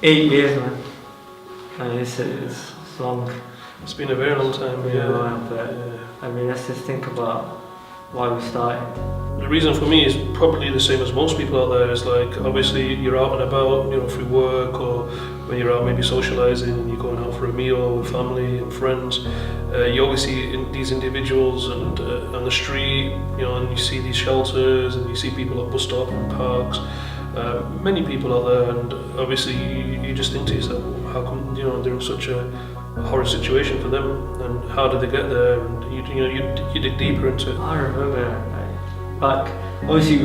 8 years, man. And it's long. It's been a very long time. But I mean, let's just think about why we started. The reason for me is probably the same as most people out there. Is like, obviously you're out and about, through work, or when you're out maybe socialising and you're going out for a meal with family and friends. You always see these individuals and on the street, and you see these shelters and you see people at bus stops and parks. Many people out there, and obviously you just think to yourself, how come they're in such a horrid situation for them, and how did they get there? And you dig deeper into it. I remember back, obviously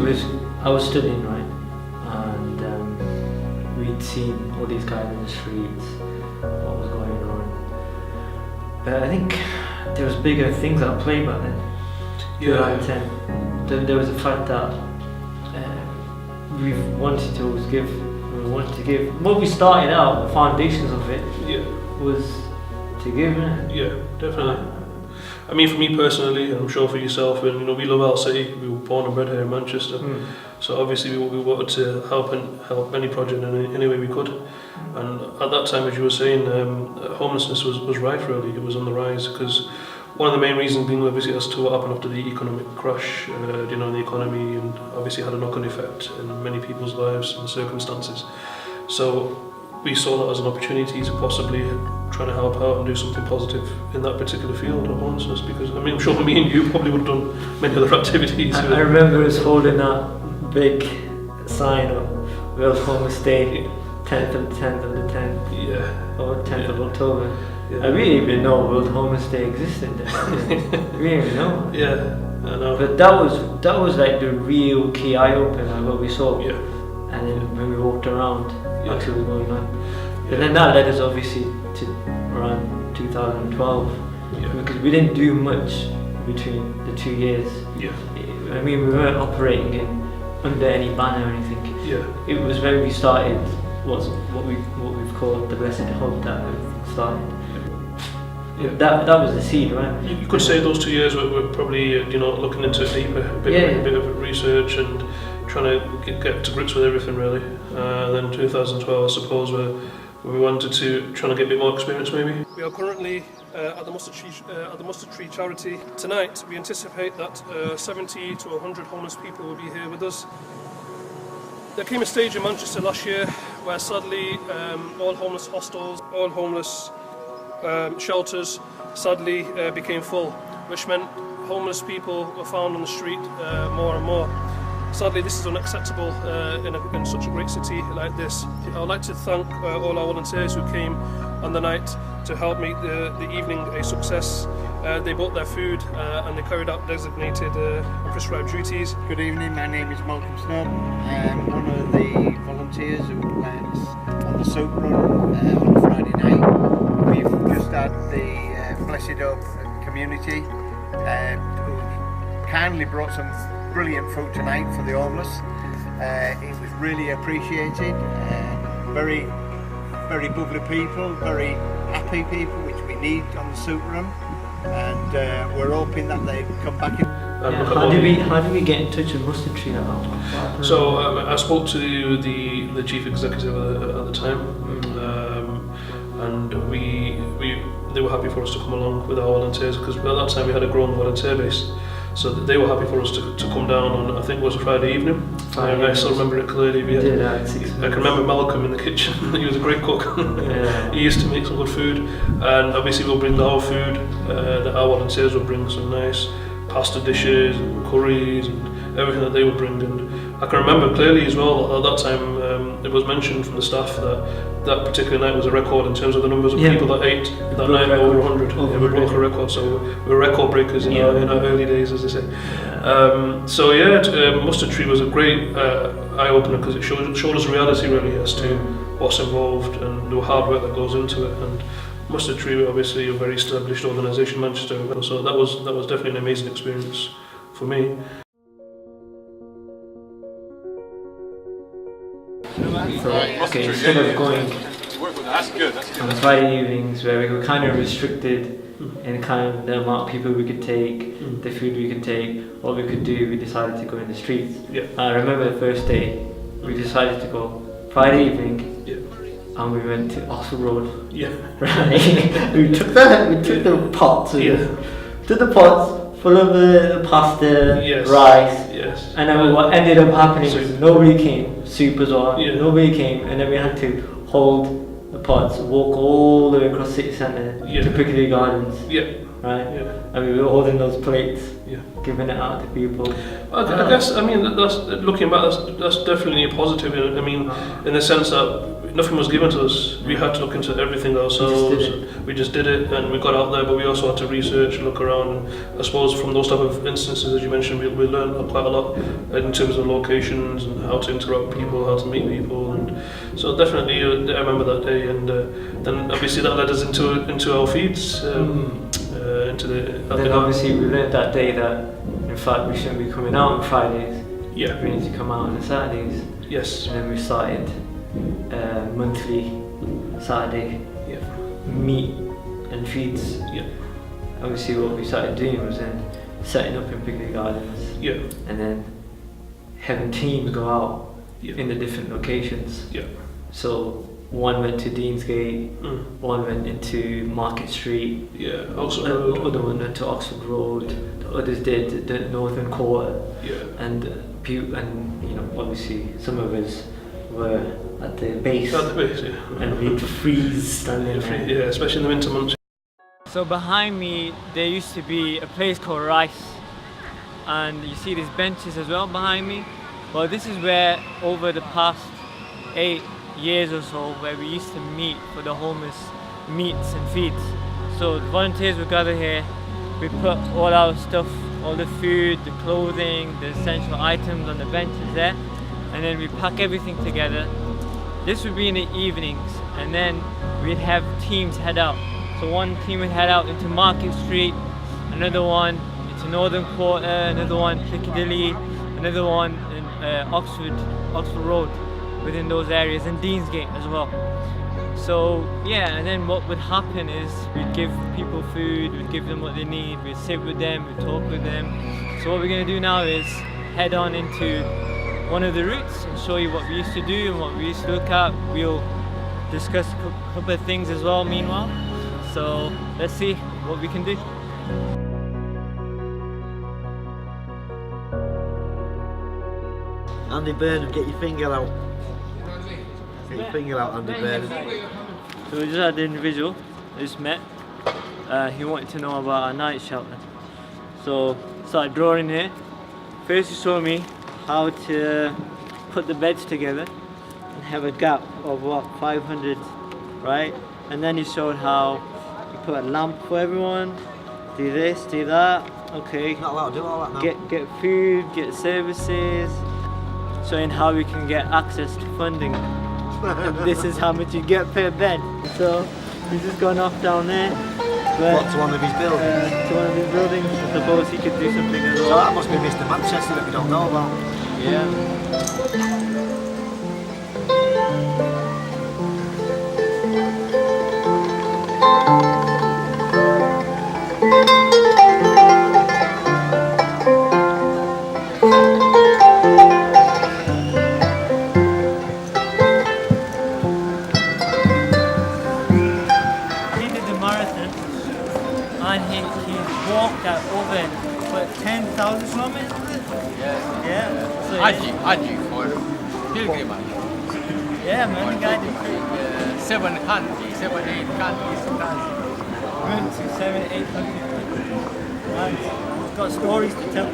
I was studying, right, and we'd seen all these guys in the streets, what was going on. But I think there was bigger things at play back then. 2010. There was the fact that we wanted to always give. We wanted to give. What we started out, the foundations of it, was to give, innit? Yeah, definitely. I mean, for me personally, and I'm sure for yourself, and we love our city. We were born and bred here in Manchester, so obviously we wanted to help any project in any way we could. And at that time, as you were saying, homelessness was rife. Really, it was on the rise, because one of the main reasons being obviously as to what happened after the economic crash, the economy, and obviously had a knock-on effect in many people's lives and circumstances. So we saw that as an opportunity to possibly try to help out and do something positive in that particular field of homelessness, because I mean, I'm sure me and you probably would have done many other activities. I remember us holding that big sign of World Homeless Day, 10th of the 10th, or 10th of October. I really didn't even know World Homeless Day existed. I didn't even know. Yeah, I know. But that was like the real key eye opener, what we saw. Yeah. And then when we walked around, actually going on. But then that led us obviously to around 2012, because we didn't do much between the 2 years. Yeah. I mean, we weren't operating under any banner or anything. Yeah. It was when we started what we've called the Blessed Hub that everything started. Yeah. That was the seed, right? You could say those 2 years were probably looking into it deeper, a bit of research and trying to get to grips with everything really. Then 2012, I suppose, where we wanted to try to get a bit more experience maybe. We are currently at the Mustard Tree charity. Tonight we anticipate that 70 to 100 homeless people will be here with us. There came a stage in Manchester last year where sadly all homeless hostels, all homeless shelters sadly became full, which meant homeless people were found on the street more and more. Sadly, this is unacceptable in such a great city like this. I would like to thank all our volunteers who came on the night to help make the evening a success. They bought their food and they carried out designated and prescribed duties. Good evening, my name is Malcolm Snow. I'm one of the volunteers who went on the soap run on Friday night. We've just had the Blessed Hope community who kindly brought some brilliant food tonight for the homeless. It was really appreciated. Very, very bubbly people, very happy people, which we need on the soup run. And we're hoping that they come back in. How did we get in touch with Mustard Tree now? So I spoke to the chief executive at the time, and they were happy for us to come along with our volunteers, because at that time we had a growing volunteer base. So they were happy for us to come down on, I think it was a Friday evening. I still remember it clearly. I can remember Malcolm in the kitchen. He was a great cook. He used to make some good food, and obviously we'll bring our food. That our volunteers will bring some nice pasta dishes and curries and everything that they would bring. And I can remember clearly as well at that time it was mentioned from the staff that particular night was a record in terms of the numbers of people that ate that night, over 100. We broke a record, so we were record breakers in our early days, as they say. Mustard Tree was a great eye-opener, because it showed us reality really as to what's involved and the hard work that goes into it. And Mustard Tree, obviously a very established organisation in Manchester, so that was definitely an amazing experience for me. Okay, instead of going on Friday evenings where we were kind of restricted in kind of the amount of people we could take, the food we could take, what we could do, we decided to go in the streets. I remember the first day we decided to go Friday evening, and we went to Oxford Road. Yeah. Right. we took the pots. Took the pots full of the pasta, Yes. rice. Yes. And then what ended up happening was nobody came. Soup as well. Yeah. Nobody came, and then we had to hold the pots, walk all the way across city centre to Piccadilly Gardens. Yeah. Right. Yeah. And we were holding those plates, giving it out to people. I guess, I mean, that's looking back, that's definitely a positive. I mean, in the sense that nothing was given to us. We had to look into everything ourselves. We just did it, and we got out there. But we also had to research and look around. And I suppose from those type of instances, as you mentioned, we learned quite a lot in terms of locations and how to interact with people, how to meet people, and so definitely I remember that day. And then obviously that led us into our feeds. Then obviously we learned that day that in fact we shouldn't be coming out on Fridays. Yeah. We need to come out on the Saturdays. Yes. And then we started monthly Saturday meet and feeds. Yeah. Obviously what we started doing was then setting up in Piccadilly Gardens. Yeah. And then having teams go out Yeah. in the different locations. Yeah. So one went to Deansgate, one went into Market Street, Oxford the Road. other one went to Oxford Road, the others did the Northern Quarter, and obviously some of us were at the base, and we'd freeze standing there. Yeah, especially in the winter months. So behind me there used to be a place called Rice, and you see these benches as well behind me. Well, this is where over the past 8 years or so where we used to meet for the homeless meets and feeds. So the volunteers would gather here, we put all our stuff, all the food, the clothing, the essential items on the benches there, and then we pack everything together. This would be in the evenings, and then we'd have teams head out. So one team would head out into Market Street, another one into Northern Quarter, another one Piccadilly, another one in Oxford Road, within those areas, and Deansgate as well. So yeah, and then what would happen is we'd give people food, we'd give them what they need, we'd sit with them, we'd talk with them. So what we're going to do now is head on into one of the routes and show you what we used to do and what we used to look at. We'll discuss a couple of things as well meanwhile. So let's see what we can do. Andy Burnham, get your finger out. Get your finger out, Andy Burnham. So we just had the individual I just met. He wanted to know about our night shelter. So started drawing here. First he showed me how to put the beds together and have a gap of what, 500, right? And then he showed how you put a lamp for everyone, do this, do that. Okay. Not allowed to do all that now. Get food, get services, showing how we can get access to funding. And this is how much you get per bed. So he's just gone off down there. What, to one of his buildings? To one of his buildings. I suppose he could do something as well. So that must be Mr. Manchester that we don't know about. Yeah. Walked out over what, 10,000 kilometers? Yeah. So Haji for pilgrimage. Yeah, man, the guy did 7 countries, 7, 8 countries. went to 7, 8 countries. Man, he's got stories to tell.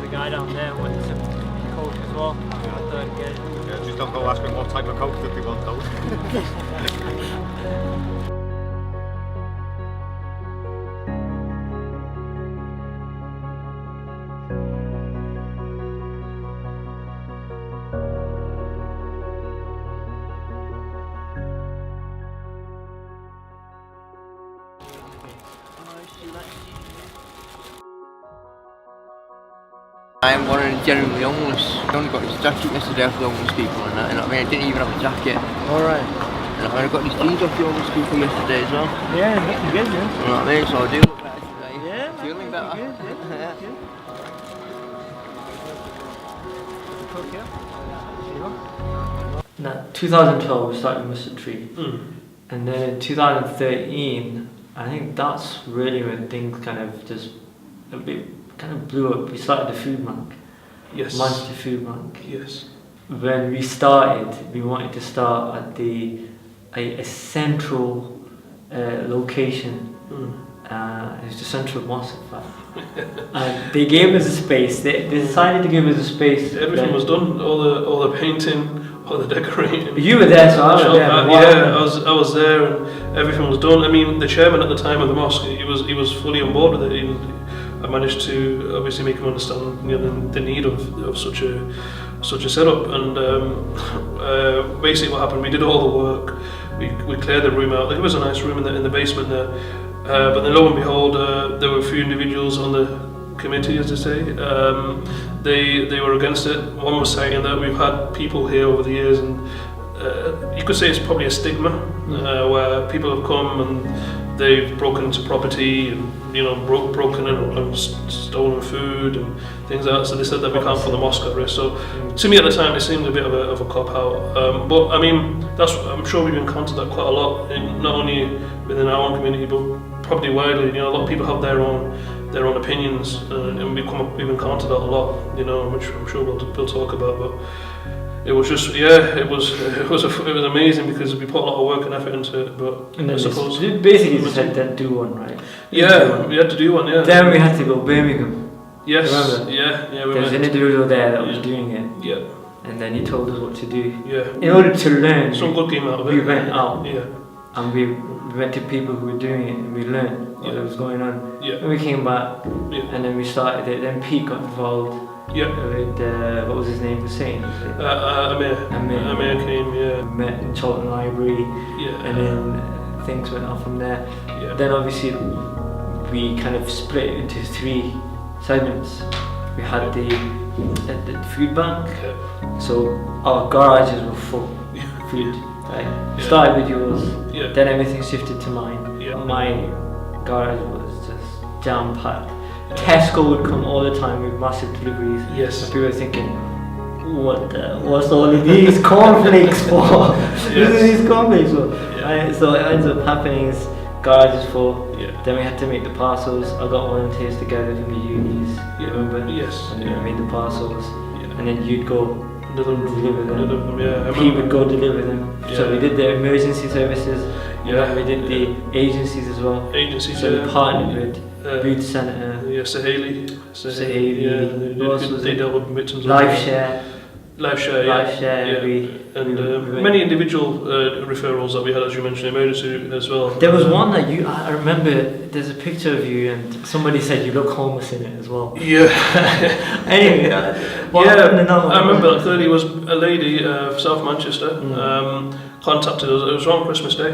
The guy down there wanted some coke as well. I thought I'd get it. Yeah, just don't go asking what type of coke that they want though. I am one of the genuinely homeless. I only got this jacket yesterday off the homeless people and that, you know what I mean? I didn't even have a jacket. Alright. And I got these jeans off the homeless people yesterday as well. Yeah, looking good, man. You know what I mean? So I do look better today. Yeah, Feeling better. good, yeah. Now, 2012 we started Mustard Tree, and then in 2013, I think that's really when things kind of just a bit kind of blew up. We started the food bank, Yes. Manchester Food Bank. Yes. When we started, we wanted to start at a central location. It was the central mosque, in fact. And they gave us a space. They decided to give us a space. Everything was done. All the painting, all the decorating. You were there, so I was there. I was there, and everything was done. I mean, the chairman at the time of the mosque, he was fully on board with it. I managed to obviously make him understand, you know, the need of such a setup. And basically, what happened? We did all the work. We cleared the room out. There was a nice room in the basement there. But then lo and behold, there were a few individuals on the committee, as they say. They were against it. One was saying that we've had people here over the years, and you could say it's probably a stigma where people have come and they've broken into property and, you know, broken and stolen food and things like that. So they said that we can't put the mosque at risk. So to me at the time, it seemed a bit of a cop out. But I mean, I'm sure we've encountered that quite a lot, not only within our own community, but probably widely. You know, a lot of people have their own opinions, and we've encountered that a lot. You know, which I'm sure we'll talk about. But it was just, it was amazing because we put a lot of work and effort into it. But And then I suppose basically just said, then do one, right? yeah, we had to do one. Yeah. Then we had to go Birmingham. Yes. Remember? Yeah. We There was an went. individual there that was doing it, Yeah. and then he told us what to do. Yeah. In order to learn, Some good came out of it. we went out Yeah. and we went to people who were doing it, and we learned what was going on. Yeah. And we came back, Yeah. and then we started it. Then Pete got involved Yeah. with what was his name? Hussein. Amir came. Yeah. Met in Charlton Library, Yeah. and then things went on from there. Yeah. Then obviously we kind of split it into 3 segments. We had the food bank, so our garages were full of food. Right? Yeah. Started with yours, Yeah. then everything shifted to mine. Yeah. My garage was just jam packed. Tesco would come all the time with massive deliveries. Yes. And people were thinking, what's all of these cornflakes for? What are these cornflakes for? Yeah. Right? So it ends up happening is garage is full. Yeah. Then we had to make the parcels. I got volunteers together from the unis, Yeah. remember? Yes. And then we made the parcels. Yeah. And then you'd go deliver them. Yeah. He would go deliver them. So Yeah. we did the emergency services. Yeah. And we did the agencies as well. Agencies. So we partnered with Youth Yeah. Centre, Saheli. Saheli, who else was They it? dealt with victims. Life Share. Life Share. Yeah. Life Share. Yeah. We went- Many individual referrals that we had, as you mentioned, emergency as well. There was one that I remember. There's a picture of you, and somebody said you look homeless in it as well. Yeah. Anyway, what happened in that one? I remember that clearly. Was a lady South Manchester contacted us. It was around Christmas Day,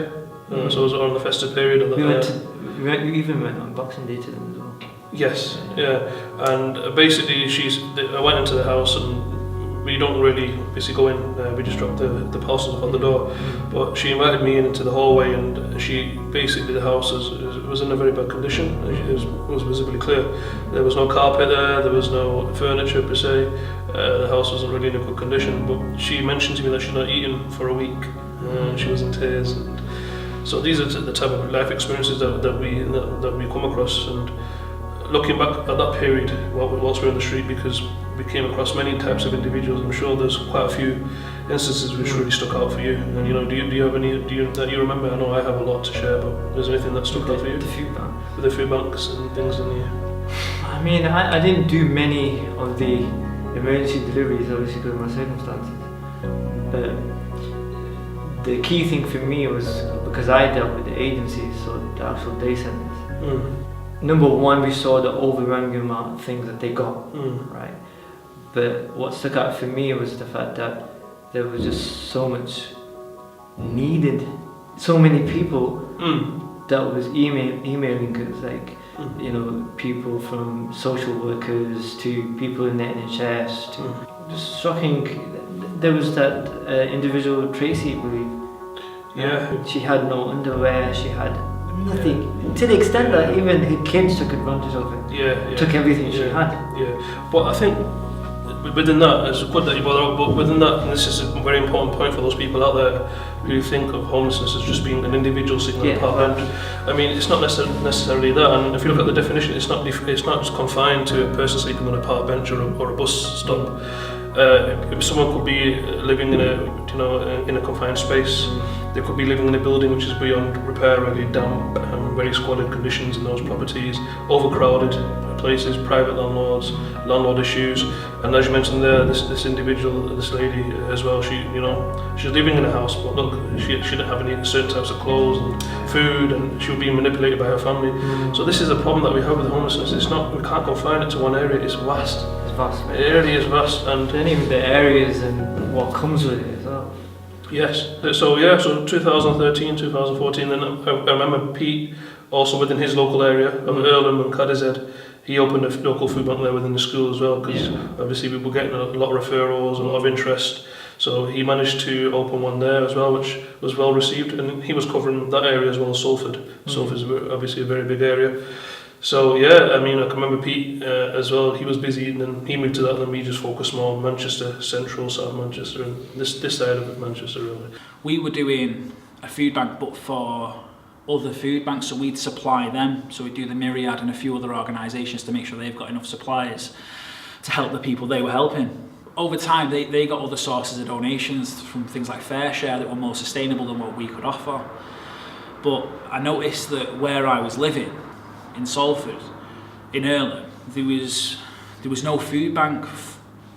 so it was on the festive period. Of the, We even went on Boxing Day to them as well. Yes, yeah, and basically I went into the house, and we don't really basically go in, we just dropped the parcels off at the door, but she invited me into the hallway, and the house was in a very bad condition. It was visibly clear. There was no carpet there was no furniture per se, the house wasn't really in a good condition, but she mentioned to me that she'd not eaten for a week, she was in tears. And so these are the type of life experiences that we come across. And looking back at that period, whilst we're on the street, because we came across many types of individuals, I'm sure there's quite a few instances which really stuck out for you. And you know, do you have any that you remember? I know I have a lot to share, but is there anything that stuck out for you? The food bank. With the food banks and things in the. I mean, I didn't do many of the emergency deliveries, obviously because of my circumstances. But the key thing for me was because I dealt with the agencies, so the actual day centres. Number one, we saw the overwhelming amount of things that they got, right? But what stuck out for me was the fact that there was just so much needed, so many people that was emailing us, like, you know, people from social workers to people in the NHS. Just shocking. There was that individual, Tracy, I believe. Yeah. She had no underwear. She had nothing. To the extent that even her kids took advantage of it. Yeah. Took everything she had. Yeah. But I think within that, it's good that you brought up, but within that, and this is a very important point for those people out there who think of homelessness as just being an individual sitting on a park bench. I mean, it's not necessarily that, and if you look at the definition, it's not just confined to a person sleeping on a park bench or a bus stop. Someone could be living in a confined space. They could be living in a building which is beyond repair, really damp, very squalid conditions in those properties, overcrowded places, private landlord issues, and as you mentioned there, this individual, this lady as well, she's living in a house, but look, she didn't have any certain types of clothes and food, and she was being manipulated by her family. So this is a problem that we have with homelessness. We can't confine it to one area. It's vast. It's vast. It really is vast, and even the areas and what comes with it as well. Yes, so 2013, 2014, then I remember Pete, also within his local area of Earlham and Cadizhead, he opened a local food bank there within the school as well, because obviously we were getting a lot of referrals and a lot of interest, so he managed to open one there as well, which was well received, and he was covering that area as well as Salford. Salford's obviously a very big area. So yeah, I mean, I can remember Pete as well, he was busy, and then he moved to that, and then we just focused more on Manchester, central, South Manchester, and this side of Manchester really. We were doing a food bank, but for other food banks, so we'd supply them, so we'd do the Myriad and a few other organisations to make sure they've got enough supplies to help the people they were helping. Over time, they got other sources of donations from things like Fair Share that were more sustainable than what we could offer. But I noticed that where I was living, in Salford, in Earlham, there was no food bank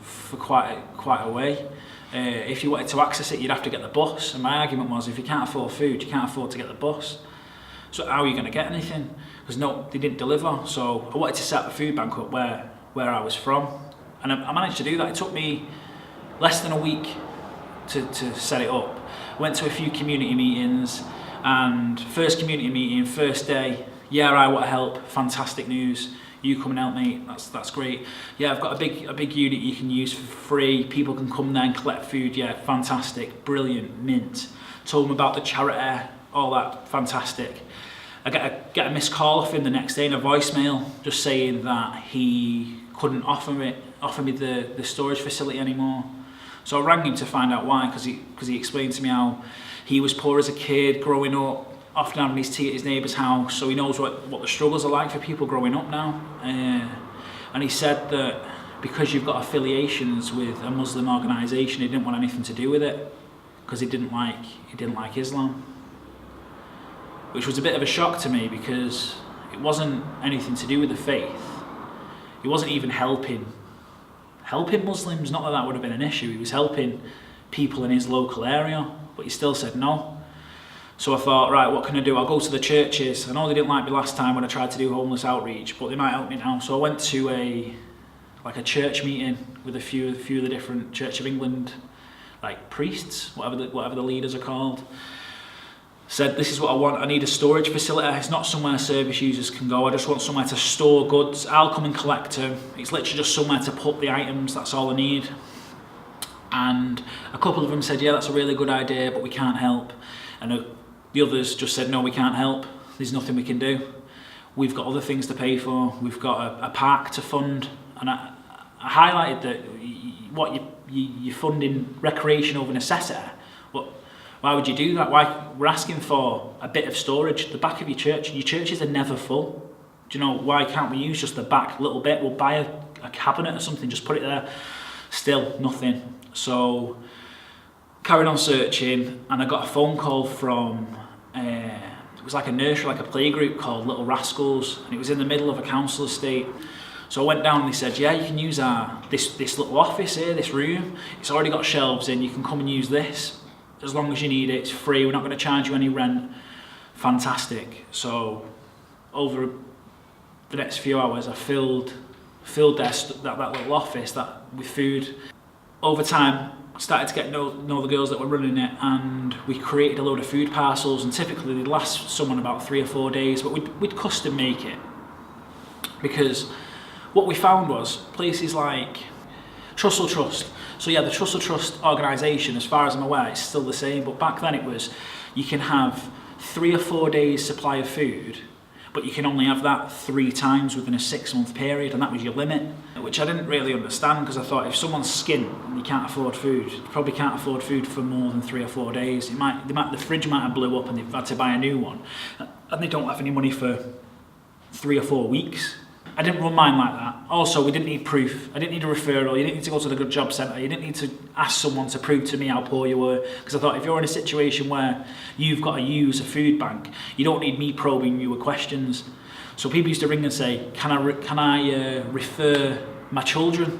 for quite a way. If you wanted to access it, you'd have to get the bus, and my argument was, if you can't afford food, you can't afford to get the bus. So how are you going to get anything? Because they didn't deliver. So I wanted to set the food bank up where I was from, and I managed to do that. It took me less than a week to set it up. Went to a few community meetings, and first community meeting, first day, yeah, I want to help, fantastic news. You come and help me, that's great. Yeah, I've got a big unit you can use for free. People can come there and collect food. Yeah, fantastic, brilliant, mint. Told them about the charity, all that, fantastic. I get a missed call off him the next day in a voicemail, just saying that he couldn't offer me the storage facility anymore. So I rang him to find out why, because he explained to me how he was poor as a kid growing up, often having his tea at his neighbour's house, so he knows what the struggles are like for people growing up now. And he said that because you've got affiliations with a Muslim organisation, he didn't want anything to do with it, because he didn't like Islam. Which was a bit of a shock to me, because it wasn't anything to do with the faith. He wasn't even helping Muslims, not that would have been an issue. He was helping people in his local area, but he still said no. So I thought, right, what can I do? I'll go to the churches. I know they didn't like me last time when I tried to do homeless outreach, but they might help me now. So I went to a church meeting with a few of the different Church of England, like priests, whatever the leaders are called. Said, this is what I want. I need a storage facility. It's not somewhere service users can go. I just want somewhere to store goods. I'll come and collect them. It's literally just somewhere to put the items. That's all I need. And a couple of them said, yeah, that's a really good idea, but we can't help. And the others just said, no, we can't help. There's nothing we can do. We've got other things to pay for. We've got a park to fund. And I highlighted that you're funding recreation over necessity. Why would you do that? We're asking for a bit of storage. The back of your churches are never full. Do you know, why can't we use just the back little bit? We'll buy a cabinet or something, just put it there. Still nothing. So carried on searching, and I got a phone call from it was like a nursery, like a playgroup called Little Rascals, and it was in the middle of a council estate. So I went down and they said, yeah, you can use this little office here, this room. It's already got shelves in, you can come and use this as long as you need it. It's free, we're not going to charge you any rent. Fantastic. So over the next few hours I filled that little office with food. Over time I started to get know the girls that were running it, and we created a load of food parcels, and typically they'd last someone about 3 or 4 days, but we'd custom make it. because what we found was places like Trussell Trust. So yeah, the Trussell Trust organisation, as far as I'm aware, it's still the same, but back then it was, you can have 3 or 4 days supply of food, but you can only have that 3 times within a 6-month period, and that was your limit, which I didn't really understand, because I thought if someone's skint and you can't afford food, you probably can't afford food for more than 3 or 4 days. The fridge might have blew up and they've had to buy a new one, and they don't have any money for 3 or 4 weeks. I didn't run mine like that. Also, we didn't need proof. I didn't need a referral. You didn't need to go to the Good Job Centre. You didn't need to ask someone to prove to me how poor you were. Because I thought if you're in a situation where you've got to use a food bank, you don't need me probing you with questions. So people used to ring and say, can I refer my children?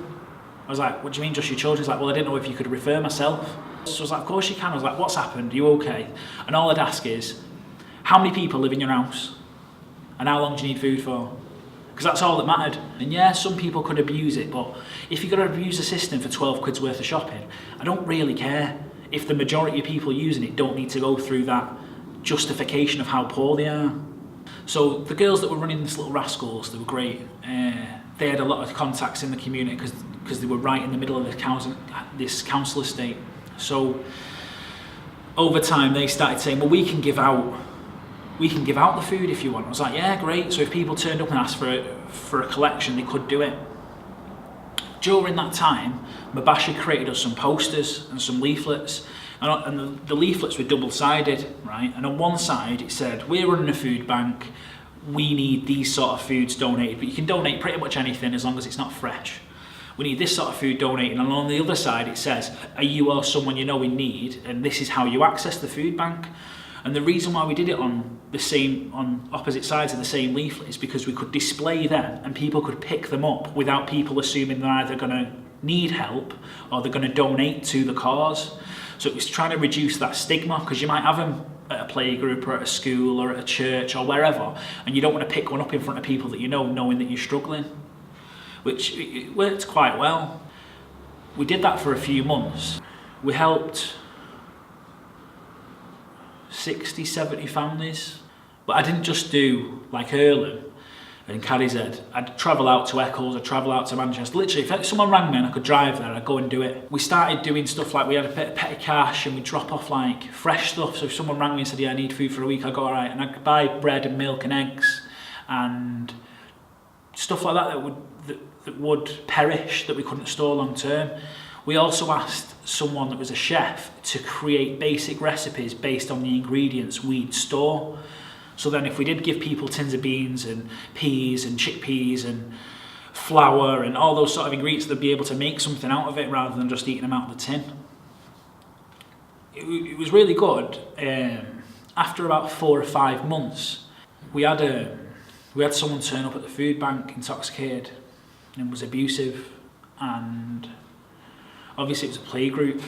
I was like, what do you mean just your children? He's like, well, I didn't know if you could refer myself. So I was like, of course you can. I was like, what's happened? Are you okay? And all I'd ask is, how many people live in your house? And how long do you need food for? Because that's all that mattered. And yeah, some people could abuse it, but if you're going to abuse a system for 12 quid's worth of shopping, I don't really care if the majority of people using it don't need to go through that justification of how poor they are. So the girls that were running this Little Rascals, they were great. They had a lot of contacts in the community because they were right in the middle of this council estate. So over time they started saying, well, we can give out the food if you want. I was like, yeah, great. So if people turned up and asked for a collection, they could do it. During that time, Mubashir created us some posters and some leaflets, and the leaflets were double-sided, right? And on one side it said, we're running a food bank, we need these sort of foods donated, but you can donate pretty much anything as long as it's not fresh. We need this sort of food donated, and on the other side it says, are you or someone you know in need, and this is how you access the food bank. And the reason why we did it on opposite sides of the same leaflet is because we could display them and people could pick them up without people assuming they're either going to need help or they're going to donate to the cause. So it was trying to reduce that stigma, because you might have them at a playgroup or at a school or at a church or wherever, and you don't want to pick one up in front of people that you know, knowing that you're struggling, which it worked quite well. We did that for a few months. We helped 60, 70 families. But I didn't just do like Earlham and Cadishead. I'd travel out to Eccles, I'd travel out to Manchester. Literally, if someone rang me and I could drive there, I'd go and do it. We started doing stuff like we had a bit of petty cash and we'd drop off like fresh stuff. So if someone rang me and said, yeah, I need food for a week, I'd go, all right. And I'd buy bread and milk and eggs and stuff like that would perish, that we couldn't store long term. We also asked someone that was a chef to create basic recipes based on the ingredients we'd store. So then if we did give people tins of beans and peas and chickpeas and flour and all those sort of ingredients, they'd be able to make something out of it rather than just eating them out of the tin. It was really good. After about 4 or 5 months, we had someone turn up at the food bank intoxicated and was abusive, and obviously it was a play group,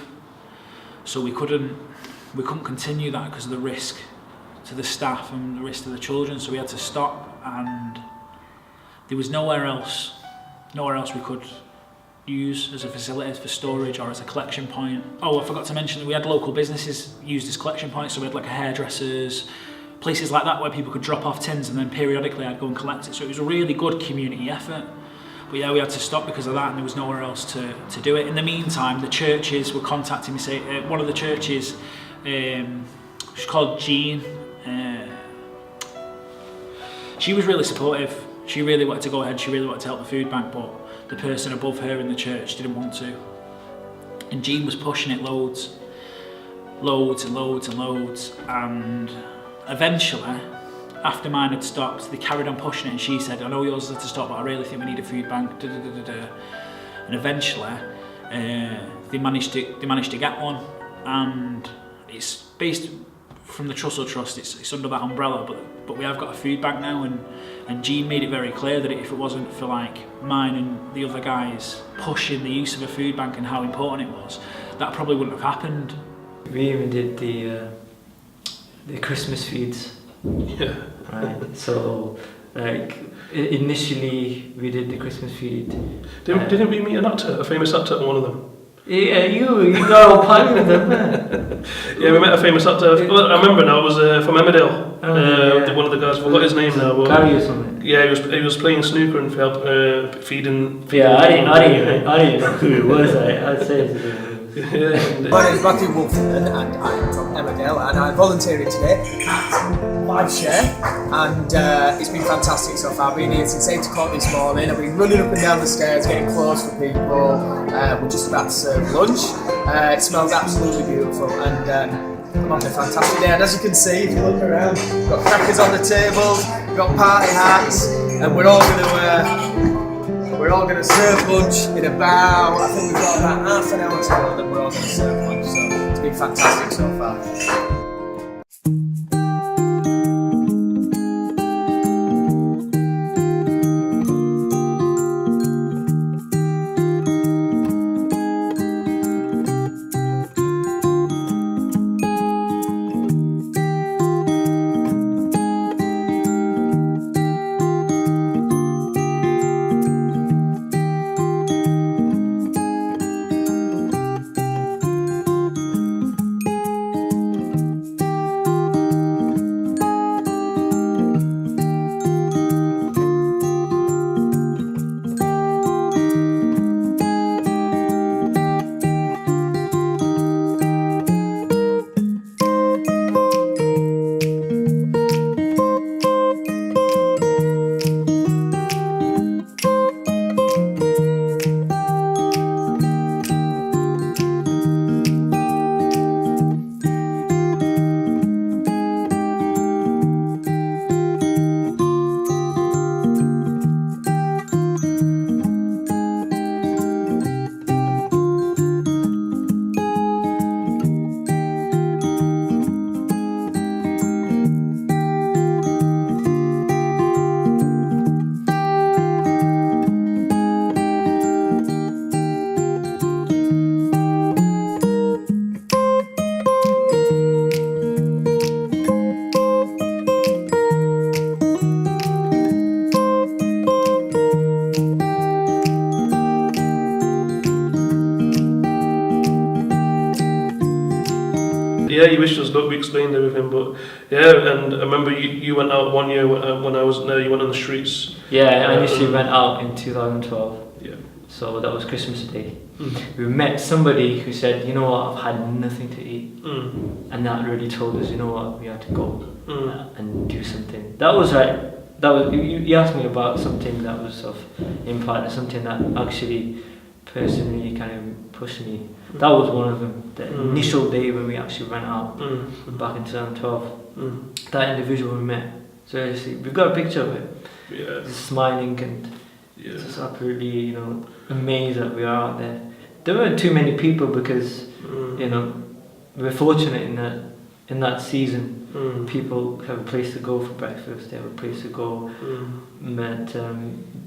so we couldn't continue that because of the risk to the staff and the risk to the children, so we had to stop, and there was nowhere else we could use as a facility for storage or as a collection point. Oh, I forgot to mention that we had local businesses used as collection points, so we had like a hairdressers, places like that where people could drop off tins and then periodically I'd go and collect it, so it was a really good community effort. But yeah, we had to stop because of that, and there was nowhere else to do it. In the meantime, the churches were contacting me. One of the churches, she's called Jean. She was really supportive. She really wanted to go ahead. She really wanted to help the food bank, but the person above her in the church didn't want to. And Jean was pushing it loads, and eventually, after mine had stopped, they carried on pushing it, and she said, I know yours had to stop, but I really think we need a food bank, And eventually, they managed to get one, and it's based from the Trussell Trust, it's under that umbrella, but we have got a food bank now, and Jean made it very clear that if it wasn't for like mine and the other guys pushing the use of a food bank and how important it was, that probably wouldn't have happened. We even did the Christmas feeds. Yeah. Right. So, like, initially we did the Christmas feed. Didn't we meet an actor, a famous actor, on one of them? Yeah, you got all party with them, man. Yeah, we met a famous actor. I remember now. It was from Emmerdale. Yeah. One of the guys. I forgot his name now. But Gary or something. yeah, he was playing snooker and feeding. Yeah, I didn't know who it was. I'd say it's Yeah. My name is Matthew Wolfman and I am from Emmerdale and I'm volunteering today at Live Share and it's been fantastic so far. I've been here since 8 o'clock this morning. I've been running up and down the stairs getting clothes for people. We're just about to serve lunch. It smells absolutely beautiful and I'm having a fantastic day. And as you can see, if you look around, we've got crackers on the table, we've got party hats and we're all going to serve lunch in about, I think we've got about half an hour to go, then we're all going to serve lunch, so it's been fantastic so far. Yeah, you wished us luck, we explained everything, but yeah, and I remember you went out one year when I was there, you went on the streets. Yeah, I initially went out in 2012. Yeah. So that was Christmas Day. Mm. We met somebody who said, you know what, I've had nothing to eat. Mm. And that really told us, you know what, we had to go Mm. and do something. That was right. That was you asked me about something that was of impact, something that actually personally kind of pushed me. That was one of them. The initial day when we actually went out back in 2012. That individual we met. Seriously, we've got a picture of it. Yeah. He's smiling and just absolutely, you know, amazed that we are out there. There weren't too many people because, you know, we're fortunate in that season. People have a place to go for breakfast. They have a place to go. But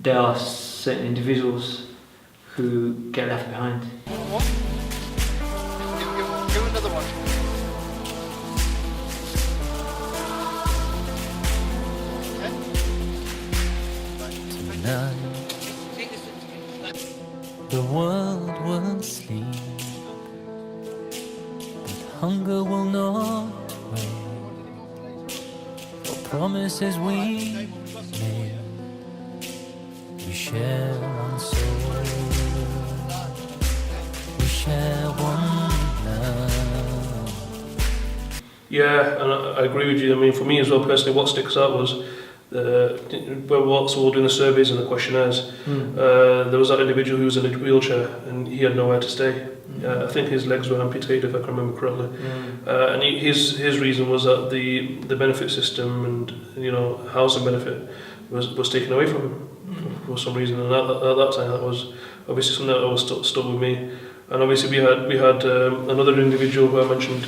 there are certain individuals who get left behind. Give another one. Tonight, the world will sleep, but hunger will not wait. For promises we made, we share one soul, we share one love. Yeah, and I agree with you. I mean, for me as well, personally, what sticks out was whilst we were doing the surveys and the questionnaires, there was that individual who was in a wheelchair and he had nowhere to stay. I think his legs were amputated, if I can remember correctly. And his reason was that the benefit system and, you know, housing benefit was taken away from him for some reason. And at that time, that was obviously something that always stuck with me. And obviously we had another individual who I mentioned.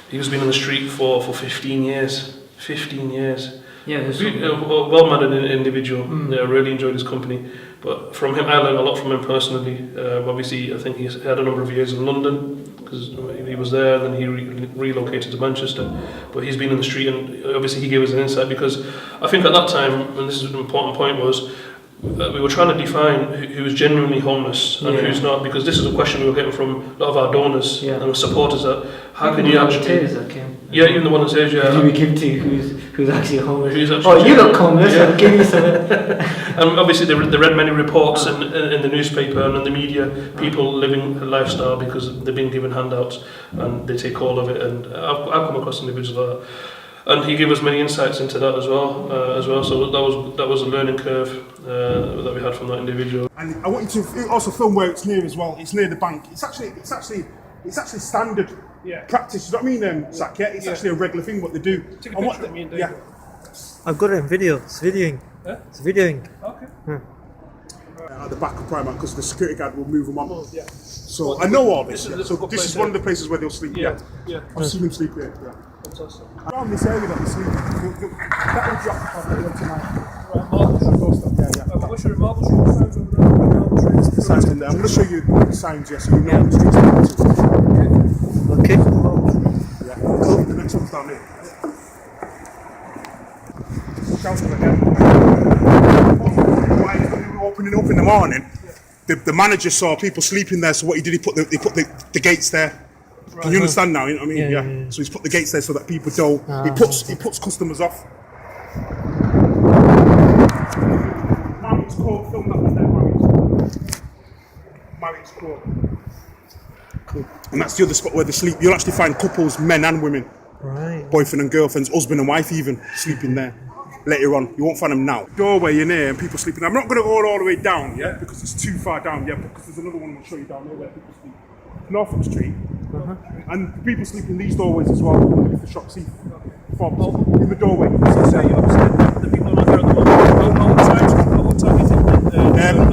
He was been on the street for 15 years. 15 years. Yeah, A well-mannered individual. I really enjoyed his company. But from him, I learned a lot from him personally. Obviously, I think he had a number of years in London because he was there, and then he relocated to Manchester. But he's been in the street, and obviously he gave us an insight because I think at that time, and this is an important point, was we were trying to define who is genuinely homeless and who's not, because this is a question we were getting from a lot of our donors and our supporters, that how can you actually... even the volunteers, Who we give to who's actually homeless. Who's actually you look homeless, I'll give you something. And obviously they read many reports in the newspaper and in the media, people living a lifestyle because they've been given handouts and they take all of it, and I've come across individuals like that. And he gave us many insights into that as well. So that was a learning curve that we had from that individual. And I want you to also film where it's near as well. It's near the bank. It's actually standard practice. You know what I mean, Zach? Yeah, it's actually a regular thing what they do. Take a picture of me and Dave. Yeah. I've got it in video. It's videoing. Yeah? It's videoing. Okay. At the back of Primark, because the security guard will move them on. So I know all this. So this is one of the places where they'll sleep. Yeah. I've seen them sleep here. Yeah. Fantastic. Around this area that they sleep, that will be occupied later tonight. What's your Marble Street signs over there? The signs in there. I'm going to show you the signs, so you know the streets are going to. Okay. Yeah. Cool. The next one's down here. When we were opening up in the morning, the manager saw people sleeping there, so what he did, he put the gates there. Can you understand now? You know what I mean? Yeah. So he's put the gates there so that people don't. He puts customers off. Marriage Court, film that one there, Marriage Court. Cool. And that's the other spot where they sleep. You'll actually find couples, men and women, boyfriend and girlfriends, husband and wife even, sleeping there. Later on, you won't find them now. Doorway in there and people sleeping. I'm not going to go all the way down, because it's too far down, because there's another one I'll show you down there where people sleep. Norfolk Street, and people sleep in these doorways as well. The shops see in the doorway. So say obviously the people are not there at the moment. What time do you think the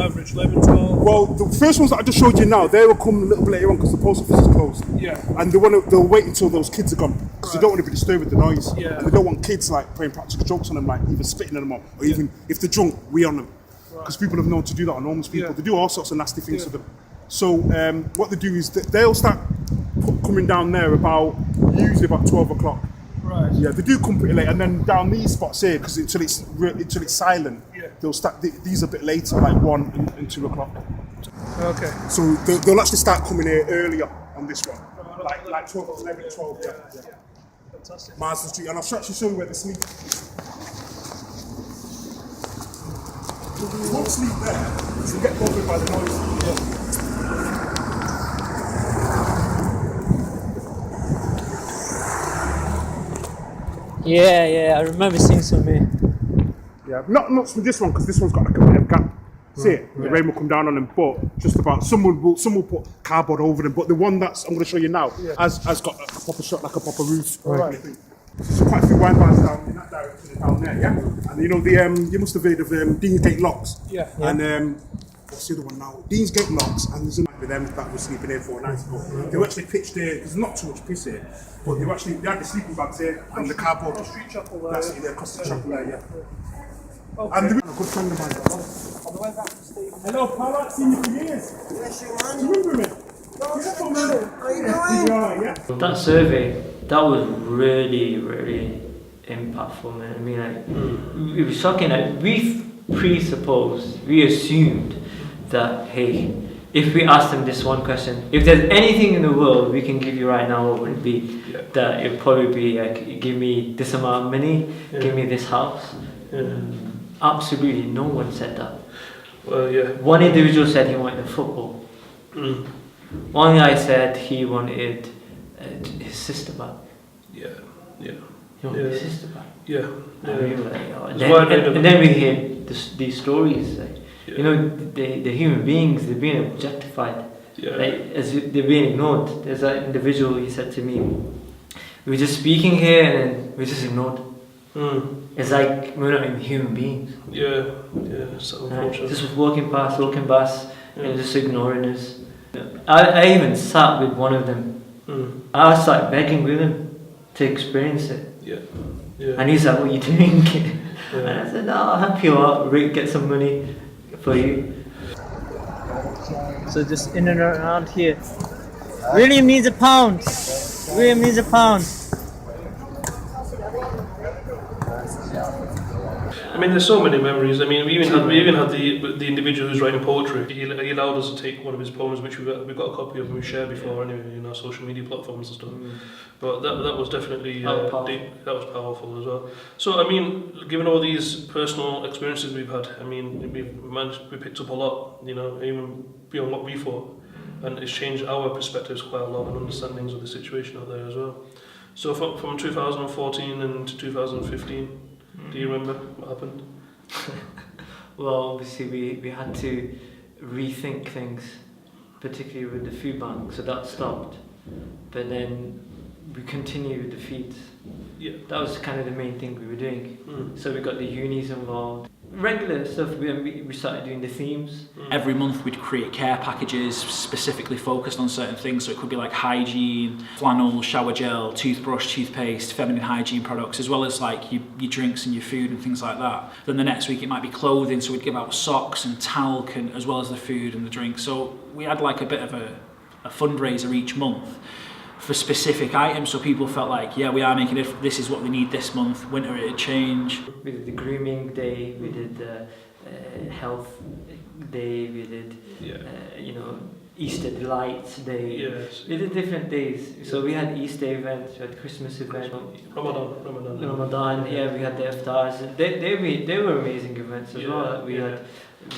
average 11, 12? Well, the first ones that I just showed you now, they will come a little bit later on because the post office is closed. And they'll wait until those kids are gone because they don't want to be disturbed with the noise. And they don't want kids like playing practical jokes on them, like either spitting on them or even if they're drunk, we on them. Because people have known to do that on homeless people. They do all sorts of nasty things to them. So what they do is they'll start coming down there usually about 12 o'clock. Right. Yeah, they do come pretty late, and then down these spots here, because until it's silent, they'll start. These are a bit later, like 1 and 2 o'clock. Okay. So they'll actually start coming here earlier on this one, like 12, 11, 12. Yeah. Fantastic. Marsden Street, and I'll actually show you where they sleep. They won't sleep there, so you get bothered by the noise. Yeah, I remember seeing some here. Yeah, not much from this one because this one's got like a bit of gap. See it? The rain will come down on them, but just about some will put cardboard over them. But the one that's I'm going to show you now has got a proper shot, like a proper roof. Right. There's quite a few wine bars down in that direction down there, And you know you must have heard of Deansgate Locks. And what's the other one now? Deansgate Locks, and there's a night with them that was sleeping here 4 nights ago. They were actually pitched here. There's not too much piss here, but they had the sleeping bags here and the cardboard. Street chapel there. That's it, across the chapel there, And the good friend of mine. Hello, pal, I've seen you for years. Yes, you Do you remember me? That survey, that was really, really impactful, man. I mean, like, it was shocking. Like, we assumed that, hey, if we asked them this one question, if there's anything in the world we can give you right now, what would it be? That it'd probably be like, give me this amount of money, give me this house. Absolutely no one said that. Well, One individual said he wanted a football. One guy said he wanted his sister back. He wanted his sister back. And we were like, oh. And then we hear these stories, like, you know, the human beings, they're being objectified, like, as they're being ignored. There's an individual, he said to me, we were just speaking here and we're just ignored. It's like we're not even human beings. So unfortunate. Just walking past, and just ignoring us. I even sat with one of them. I started begging with him to experience it. And he's like, what are you doing? And I said, no, I'll help you out, get some money for you. So just in and around here. William needs a pound. William needs a pound. I mean, there's so many memories. I mean, we even had the individual who's writing poetry. He allowed us to take one of his poems, which we've got a copy of and we shared before anyway, in our social media platforms and stuff. But that was definitely deep. That was powerful as well. So I mean, given all these personal experiences we've had, I mean, we picked up a lot, you know, even beyond what we thought, and it's changed our perspectives quite a lot and understandings of the situation out there as well. So from 2014 and to 2015, do you remember what happened? Well, obviously we had to rethink things, particularly with the food bank, so that stopped. But then we continued with the feeds. Yeah. That was kind of the main thing we were doing. So we got the unis involved. Regular stuff, we started doing the themes. Every month we'd create care packages specifically focused on certain things, so it could be like hygiene, flannel, shower gel, toothbrush, toothpaste, feminine hygiene products, as well as like your drinks and your food and things like that. Then the next week it might be clothing, so we'd give out socks and talc, and as well as the food and the drinks. So we had like a bit of a fundraiser each month for specific items, so people felt like, yeah, we are making it, this is what they need this month. Winter it'd change. We did the grooming day, we did the health day, we did you know, Easter delights day. Yes. We did different days. So we had Easter events, we had Christmas events, Ramadan. Yeah, we had the iftars. They were amazing events as well. We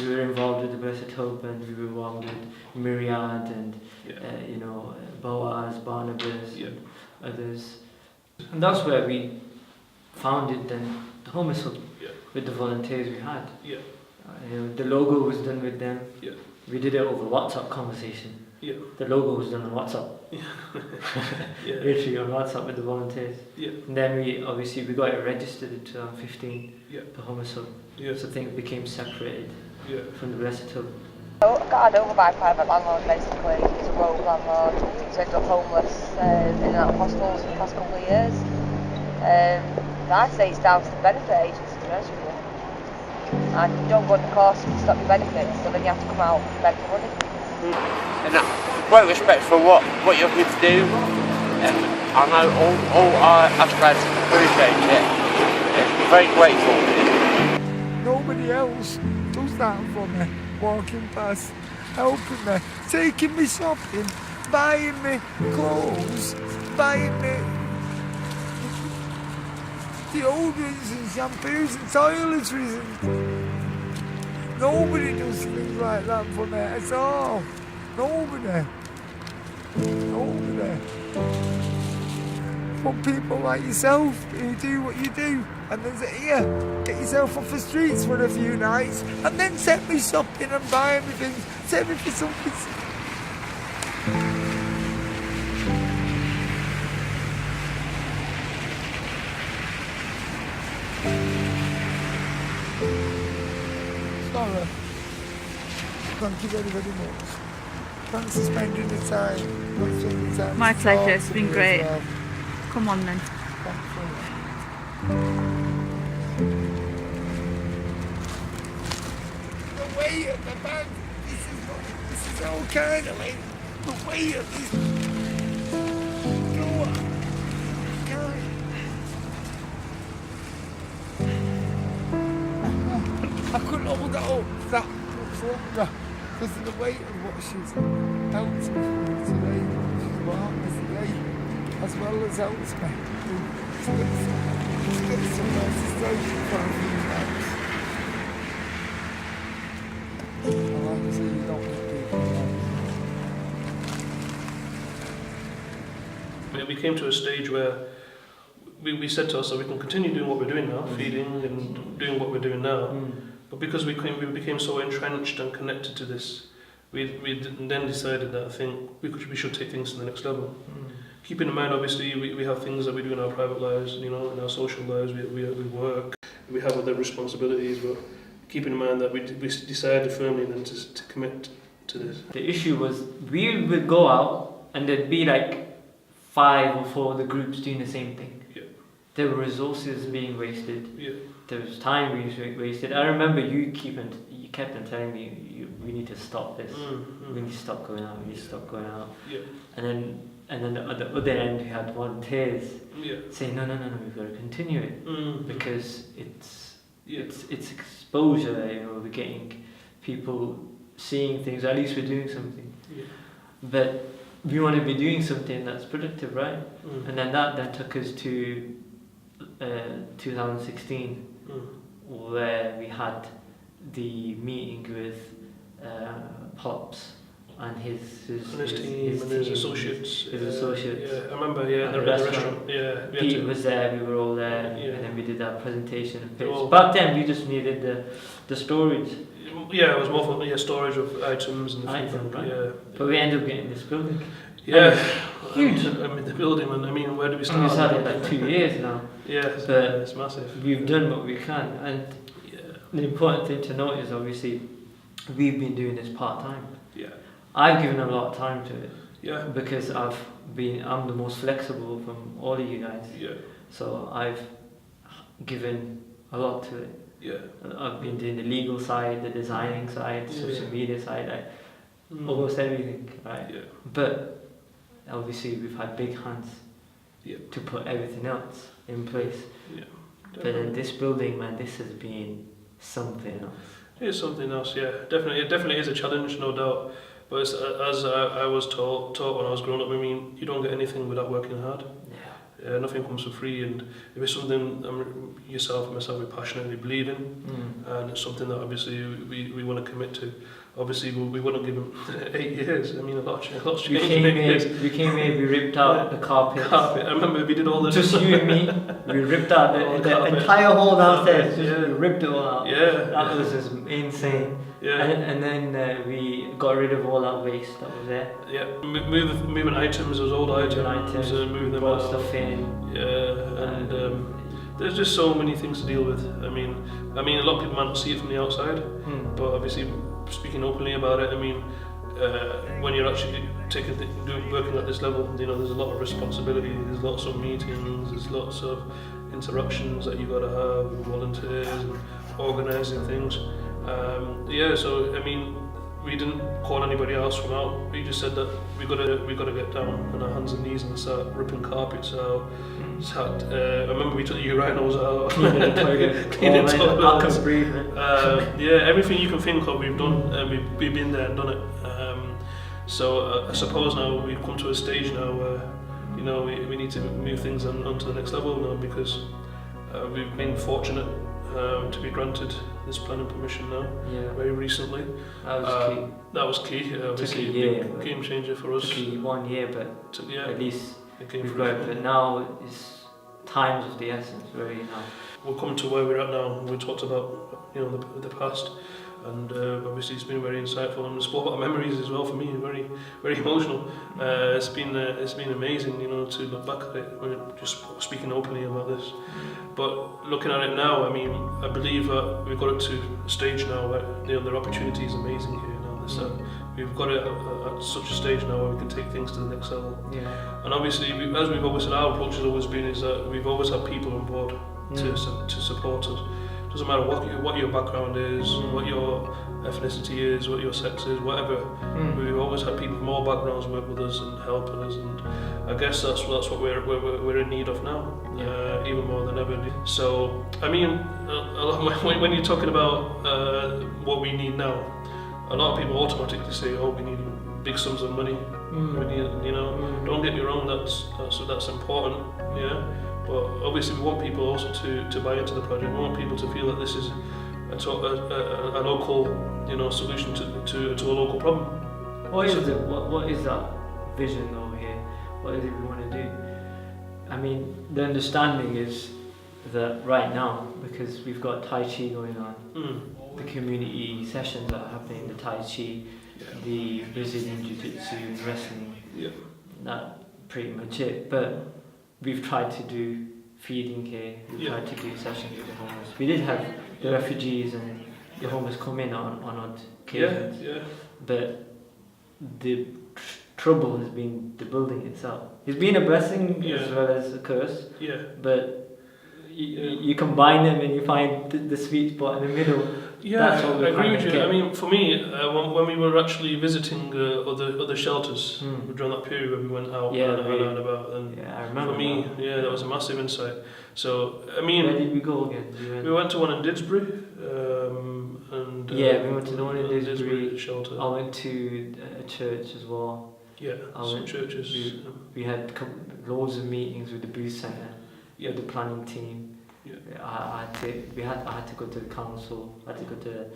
were involved with the Blessed Hope, and we were involved with Myriad and you know, Boaz, Barnabas, and others. And that's where we founded then the Homeless Hub with the volunteers we had. You know, the logo was done with them. We did it over WhatsApp conversation. The logo was done on WhatsApp. Literally on WhatsApp with the volunteers. And then we got it registered in 2015, the Homeless Hub. So things became separated from the Blessed Hub. Got had over by a private landlord basically. He's a rogue landlord. He's ended up homeless in and out of hostels for the past couple of years. I'd say it's down to the benefit agency, to be honest with you. And you don't run the course to stop your benefits, so then you have to come out and beg for money. And great respect for what you're here to do. I know all our aspirants appreciate it. Very grateful. Nobody else does that for me. Walking past, helping me, taking me shopping, buying me clothes, buying me deodorants and shampoos and toiletries. And nobody does things like that for me at all. Nobody. But people like yourself who do what you do, and then say, here, get yourself off the streets for a few nights, and then take me shopping and buy me things, take me for something. Sorry. Thank you very, very much. Thanks for spending the time. My pleasure, it's been great. Well. Come on then. The weight of the bag, this is all kind of like the weight of this. I couldn't hold that up that much longer because of the weight of what she's helped me through today. She's brought me today, as well as helps me. Get somewhere to stay for a few nights. And like I say, you don't need people like We came to a stage where we said to ourselves, we can continue doing what we're doing now, feeding and doing what we're doing now. But because we became so entrenched and connected to this, we then decided that I think we should take things to the next level. Keeping in mind, obviously, we have things that we do in our private lives, you know, in our social lives, we work, we have other responsibilities, but keeping in mind that we decided firmly then to commit to this. The issue was we would go out and there'd be like 5 or 4 other groups doing the same thing. There were resources being wasted. There was time being wasted. I remember you kept on telling me we need to stop this. We need to stop going out. We need to stop going out. And then at the other end we had volunteers saying no, we've got to continue it because it's exposure. You know, we're getting people seeing things. At least we're doing something. Yeah. But we want to be doing something that's productive, right? And then that took us to 2016, where we had the meeting with Pops and his team and his associates. His associates. Yeah, I remember. Yeah, at the restaurant. Yeah, Pete was there. We were all there, and then we did that presentation and pitch. Well, back then, we just needed the storage. Yeah, it was more for storage of items and items, right? Yeah. But we ended up getting this building. Yeah, huge. I mean the building, and I mean, where do we start? We've had it like 2 years now. Yeah, but it's massive. We've done what we can, and the important thing to note is obviously we've been doing this part time. Yeah. I've given a lot of time to it. Yeah. Because I'm the most flexible from all of you guys. Yeah. So I've given a lot to it. Yeah. I've been doing the legal side, the designing side, social media side, almost everything, right? Yeah. But obviously we've had big hands to put everything else in place. Yeah. But then this building, man, this has been something else. It is something else, yeah. Definitely, it definitely is a challenge, no doubt. But it's, as I was taught when I was growing up, I mean, you don't get anything without working hard. Yeah. Nothing comes for free, and if it's something yourself and myself we passionately believe in, and it's something that obviously we want to commit to. Obviously, we want to give them 8 years. I mean, a lot's changed in 8 years. We came here, we ripped out the carpet. I remember we did all the... Just you and me, we ripped out the entire hall downstairs, we ripped it all out. Yeah. That was just insane. Yeah. And then we got rid of all that waste that was there. Yeah, moving items, those old items, moving them out. Stuff in. Yeah, and there's just so many things to deal with. I mean, a lot of people might not see it from the outside, but obviously, speaking openly about it, I mean, when you're actually working at this level, you know, there's a lot of responsibility. There's lots of meetings. There's lots of interactions that you got to have with volunteers and organising things. So I mean, we didn't call anybody else from out. We just said that we got to get down on our hands and knees and start ripping carpets out. I remember we took the urinals out, cleaning the toilets. Everything you can think of, we've done, and we've been there and done it. So I suppose now we've come to a stage now where, you know, we need to move things on to the next level now, because we've been fortunate to be granted this planning permission now, very recently. That was key. That was key. Obviously, took a year, big game changer for us. Took 1 year, but at least we've got it. But now it's time's of the essence, really now. We're coming to where we're at now. We talked about, you know, the past, and obviously it's been very insightful, and spoke about memories as well for me. Very, very emotional. It's been amazing, you know, to look back at it. We're just speaking openly about this. But looking at it now, I mean, I believe that we've got it to a stage now where, you know, the opportunity is amazing here now. We've got it at such a stage now where we can take things to the next level. Yeah. And obviously, as we've always said, our approach has always been is that we've always had people on board to support us. Doesn't matter what your background is, what your ethnicity is, what your sex is, whatever. We've always had people from all backgrounds work with us and helping us, and I guess that's what we're in need of now, even more than ever. So I mean, when you're talking about what we need now, a lot of people automatically say, "Oh, we need big sums of money." We need, you know. Don't get me wrong, that's important, yeah. But obviously, we want people also to buy into the project. We want people to feel that this is a local, you know, solution to a local problem. What is that vision over here? What is it we want to do? I mean, the understanding is that right now, because we've got Tai Chi going on, the community sessions that are happening, the Tai Chi, the Brazilian Jiu-Jitsu and wrestling, that's pretty much it. But we've tried to do feeding here, we've tried to do sessions with the homeless. We did have the refugees and the homeless come in on odd occasions, but the trouble has been the building itself. It's been a blessing as well as a curse, but you combine them and you find the sweet spot in the middle Yeah, I agree with you. I mean, for me, when we were actually visiting other shelters during that period where we went out and about, and I remember. For me, that was a massive insight. So, I mean, where did we go again? We went to one in Didsbury, and we went to the one in Didsbury shelter. I went to a church as well. Yeah, some churches. We had loads of meetings with the booth centre, with the planning team. Yeah. I had to go to the council. I had to go to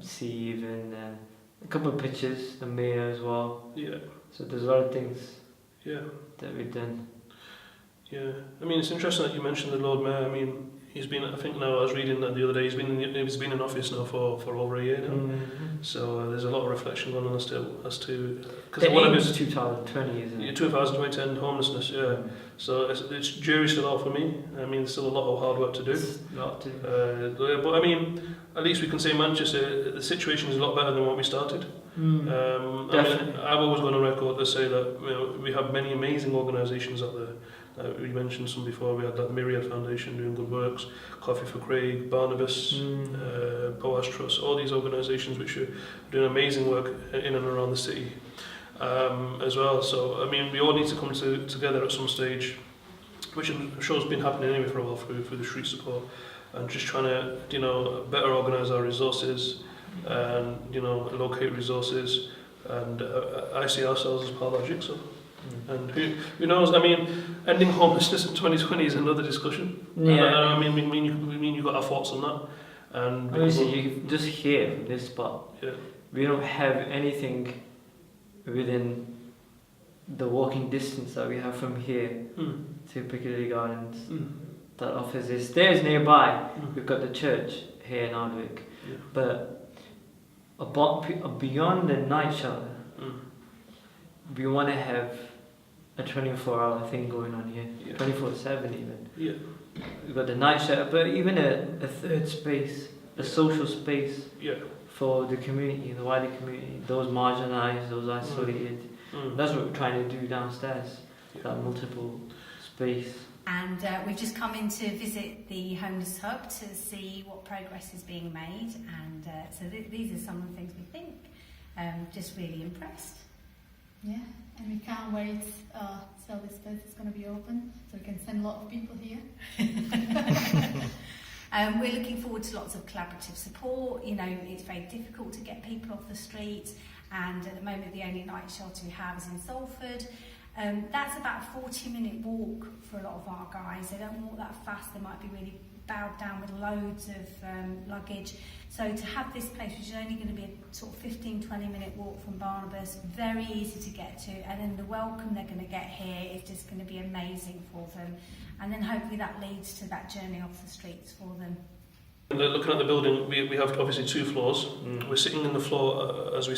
see even a couple of pictures, the mayor as well. Yeah. So there's a lot of things. Yeah. That we've done. Yeah. I mean, it's interesting that you mentioned the Lord Mayor. I mean, he's been. I think now I was reading that the other day. He's been in office now for over a year now. Mm-hmm. So there's a lot of reflection going on as to because one of his 2020, isn't it? 2020 and homelessness. Yeah. So it's jury's still out for me. I mean, there's still a lot of hard work to do. But I mean, at least we can say Manchester, the situation is a lot better than what we started. I mean, I've always gone on record to say that we have many amazing organisations out there. We mentioned some before. We had that Myriad Foundation doing good works, Coffee for Craig, Barnabas, Boas Trust, all these organisations which are doing amazing work in and around the city as well. So, I mean, we all need to come together at some stage, which I'm sure has been happening anyway for a while through the street support, and just trying to, better organise our resources and, locate resources. And I see ourselves as part of that jigsaw. And who knows? I mean, ending homelessness in 2020 is another discussion. Yeah. I mean, you got our thoughts on that. And obviously, you just hear from this spot. Yeah. We don't have anything within the walking distance that we have from here to Piccadilly Gardens that offers this. There's nearby. We've got the church here in Ardwick, but beyond the night shelter, we want to have a 24-hour thing going on here, 24/7 even. Yeah. We've got the night shelter, but even a third space, a social space for the community, the wider community, those marginalised, those isolated. That's what we're trying to do downstairs, that multiple space. And we've just come in to visit the homeless hub to see what progress is being made, and so these are some of the things we think. Just really impressed. Yeah, and we can't wait till this place is going to be open, so we can send a lot of people here. We're looking forward to lots of collaborative support. It's very difficult to get people off the street, and at the moment the only night shelter we have is in Salford. That's about a 40-minute walk for a lot of our guys. They don't walk that fast. They might be really bowed down with loads of luggage. So to have this place, which is only going to be a sort of 15-20 minute walk from Barnabas, very easy to get to, and then the welcome they're going to get here is just going to be amazing for them. And then hopefully that leads to that journey off the streets for them. Looking at the building, we have obviously 2 floors. We're sitting in the floor as we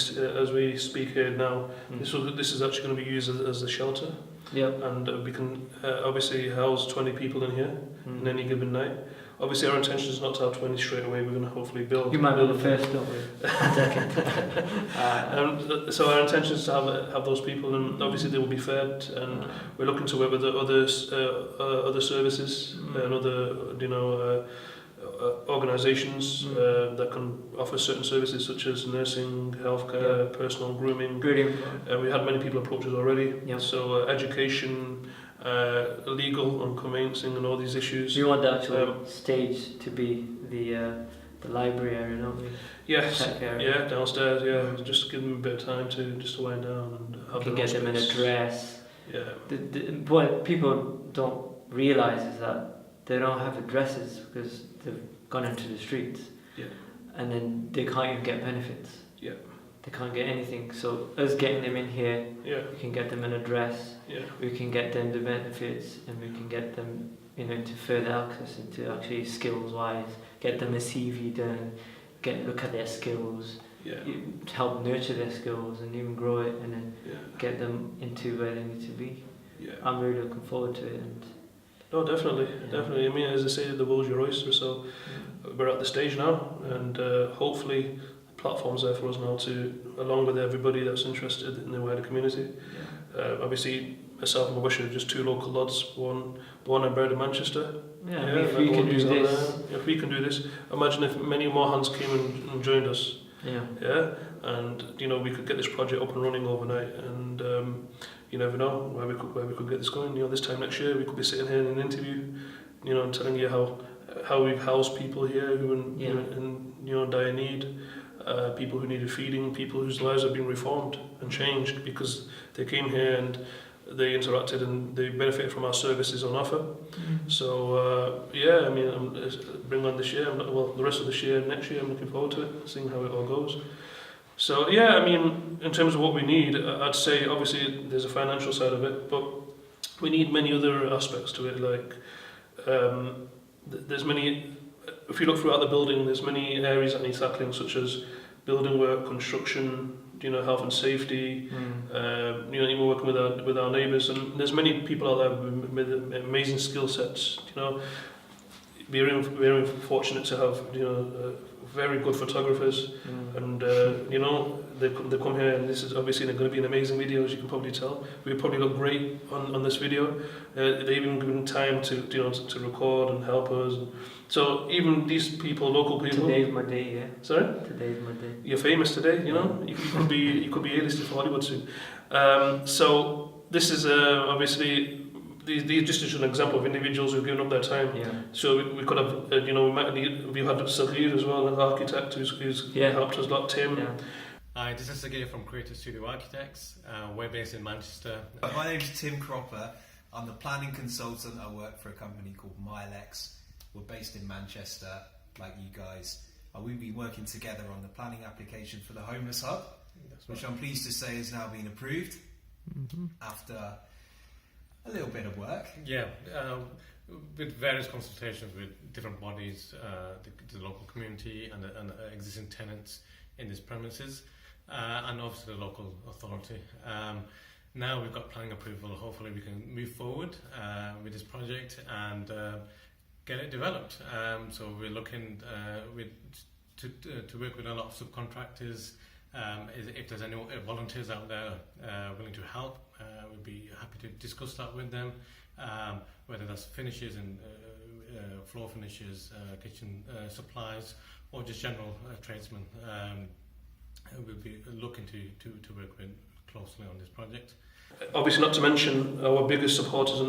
speak here now. This is actually going to be used as a shelter. Yep. And we can obviously house 20 people in here in any given night. Obviously, our intention is not to have 20 straight away. We're going to hopefully build. You might be the first, don't we? So our intention is to have those people, and obviously they will be fed. And we're looking to work with the other services and other organisations that can offer certain services such as nursing, healthcare, personal grooming. We had many people approach us already. So education, legal and conveyancing and all these issues. We want the actual stage to be the library area, don't we? Yes, downstairs, just give them a bit of time to wind down and have can get them in a dress. Yeah. What people don't realise is that they don't have addresses because they've gone into the streets. Yeah. And then they can't even get benefits. Yeah. They can't get anything. So us getting them in here, we can get them an address, we can get them the benefits, and we can get them, to further access into actually skills-wise, get them a CV done, look at their skills, help nurture their skills and even grow it, and then get them into where they need to be. Yeah. I'm really looking forward to it. And no, definitely. I mean, as I say, the world's your oyster, so we're at the stage now, and hopefully the platform's there for us now to, along with everybody that's interested in the wider community. Obviously, myself and Mubashir, just 2 local lads, born and bred in Manchester. Yeah, if we can do this. If we can do this, imagine if many more hands came and joined us. Yeah. And we could get this project up and running overnight, and you never know where we could get this going. This time next year we could be sitting here in an interview, telling you how we've housed people here who in dire need, people who needed feeding, people whose lives have been reformed and changed because they came here and they interacted and they benefited from our services on offer. So bring on this year, the rest of this year and next year, I'm looking forward to it, seeing how it all goes. So in terms of what we need, I'd say obviously there's a financial side of it, but we need many other aspects to it, like there's many, if you look throughout the building, there's many areas that need tackling, such as building work, construction, health and safety, even working with our neighbours, and there's many people out there with amazing skill sets. We're very fortunate to have very good photographers, and they come here, and this is obviously going to be an amazing video, as you can probably tell. We probably look great on this video. They've even given time to record and help us. So even these people, local people. Today's my day, yeah. Sorry? Today's my day. You're famous today, you could be A-listed for Hollywood soon. So this is obviously these just as an example of individuals who've given up their time. Yeah. So we could have we've had Saghir as well, an architect who's helped us a lot. Tim. Yeah. Hi, this is Saghir from Creative Studio Architects. We're based in Manchester. My name is Tim Cropper. I'm the planning consultant. I work for a company called Milex. We're based in Manchester, like you guys. We'll be working together on the planning application for the Homeless Hub, which I'm pleased to say has now been approved after a little bit of work. Yeah, with various consultations with different bodies, the local community and the existing tenants in these premises, and obviously the local authority. Now we've got planning approval, hopefully we can move forward with this project and get it developed. So we're looking to work with a lot of subcontractors. If there's any volunteers out there willing to help, we'd be happy to discuss that with them, whether that's finishes and floor finishes, kitchen supplies, or just general tradesmen. We'll be looking to work with closely on this project. Obviously, not to mention our biggest supporters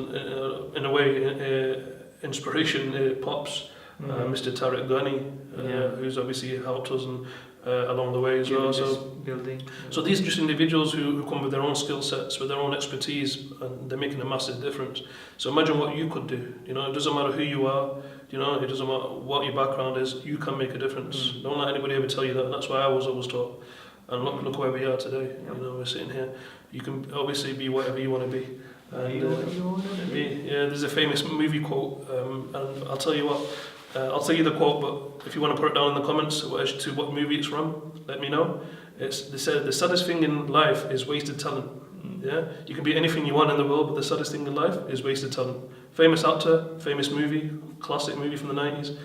in a way, inspiration, Pops, Mr. Tariq Ghani, who's obviously helped us and along the way as well. So these are just individuals who come with their own skill sets, with their own expertise, and they're making a massive difference. So imagine what you could do. It doesn't matter who you are. It doesn't matter what your background is. You can make a difference. Don't let anybody ever tell you that. And that's why I was always taught. And look where we are today. We're sitting here. You can obviously be whatever you want to be. And, there's a famous movie quote, and I'll tell you what. I'll tell you the quote, but if you want to put it down in the comments as to what movie it's from, let me know. They said the saddest thing in life is wasted talent. Yeah, you can be anything you want in the world, but the saddest thing in life is wasted talent. Famous actor, famous movie, classic movie from the 90s.